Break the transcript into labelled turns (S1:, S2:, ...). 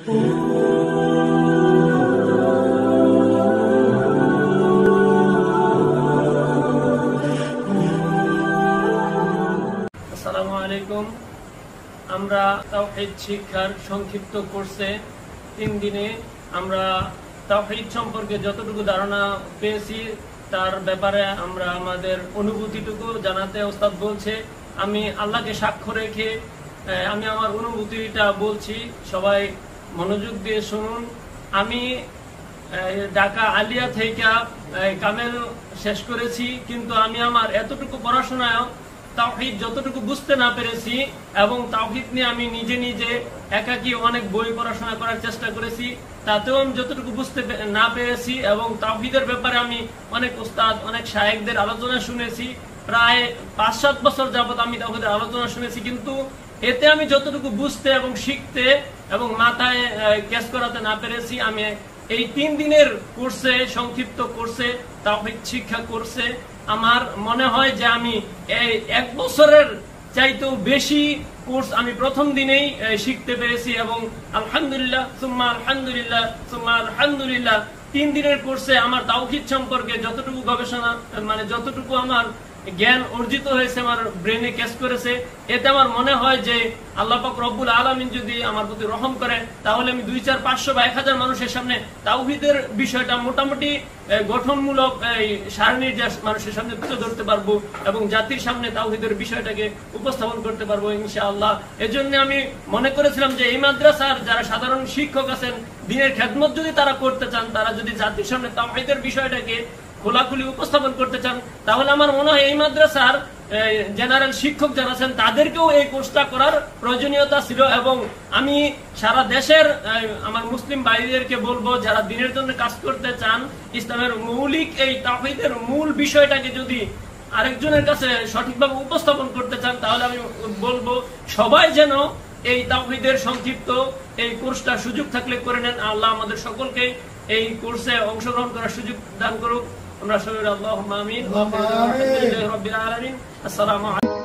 S1: আসসালামু আলাইকুম। আমরা তাওহীদ শিক্ষার সংক্ষিপ্ত কোর্সে 3 দিনে আমরা তাওহীদ সম্পর্কে যতটুকু ধারণা পেয়েছি তার ব্যাপারে আমরা আমাদের অনুভূতিটুকু জানাতে ওস্তাদ বলছে। আমি আল্লাহকে সাক্ষ্য রেখে আমি আমার অনুভূতিটা বলছি, সবাই মনোযোগ দিয়ে শুনুন। আমি ঢাকা আলিয়া থেকে কামেল শেষ করেছি, কিন্তু আমি আমার এতটুকু পড়াশোনায় তাওহীদ যতটুকু বুঝতে না পেরেছি এবং তাওহীদ নিয়ে আমি নিজে নিজে একাকী অনেক বই পড়াশোনা করার চেষ্টা করেছি, তাতেও আমি যতটুকু বুঝতে না পেরেছি এবং তাওহীদের ব্যাপারে আমি অনেক উস্তাদ অনেক শায়েখদের আলোচনা শুনেছি। প্রায় 5-7 বছর যাবত আমি তাওহীদের আলোচনা শুনেছি, কিন্তু এতে আমি যতটুকু বুঝতে এবং শিখতে এবং মাথায় ক্যাচ করাতে না পেরেছি। আমি এই 3 দিনের কোর্সে, সংক্ষিপ্ত কোর্সে, তাওহীদ শিক্ষা কোর্সে আমার মনে হয় যে আমি এই 1 বছরের চাইতেও বেশি কোর্স আমি প্রথম দিনেই শিখতে পেরেছি এবং আলহামদুলিল্লাহ সুম্মা আলহামদুলিল্লাহ সুম্মা আলহামদুলিল্লাহ 3 দিনের কোর্সে আমার তাওহীদ সম্পর্কে যতটুকু গবেষণা যতটুকু আমার জ্ঞান অর্জিত হয়েছে, আমার ব্রেনে ক্যাচ করেছে, এতে আমার মনে হয় যে আল্লাহ পাক রব্বুল আলামিন যদি আমার প্রতি রহম করে তাহলে আমি 200, 500 বা 1000 মানুষের সামনে তাওহীদের বিষয়টা মোটামুটি গঠনমূলক সারনির্দেশ মানুষের সামনে তুলে ধরতে পারবো এবং জাতির সামনে তাওহীদের বিষয়টাকে উপস্থাপন করতে পারবো ইনশাআল্লাহ। এজন্য আমি মনে করেছিলাম যে এই মাদ্রাসার যারা সাধারণ শিক্ষক আছেন, দ্বীনের খেদমত যদি তারা করতে চান, তারা যদি জাতির সামনে তাওহীদের বিষয়টাকে খোলাখুলি উপস্থাপন করতে চান, তাহলে আমার মনে হয় এই মাদ্রাসার জেনারেল শিক্ষক যারা আছেন তাদেরকেও এই কোর্সটা করার প্রয়োজনীয়তা ছিল। এবং আমি সারা দেশের আমার মুসলিম ভাইদেরকে বলবো, যারা দ্বীনের জন্য কাজ করতে চান, ইসলামের মৌলিক এই তাওহীদের মূল বিষয়টাকে যদি আরেকজনের কাছে সঠিকভাবে উপস্থাপন করতে চান, তাহলে আমি বলবো সবাই যেন এই তাওহীদের সংক্ষিপ্ত এই কোর্সটা সুযোগ থাকলে করে নেন। আল্লাহ আমাদের সকলকে এই কোর্সে অংশগ্রহণ করার সুযোগ দান করুক। আমরা সবাই আল্লাহুম্মা আমিন। আলহামদুলিল্লাহি রাব্বিল আলামিন। আসসালামু আলাইকুম।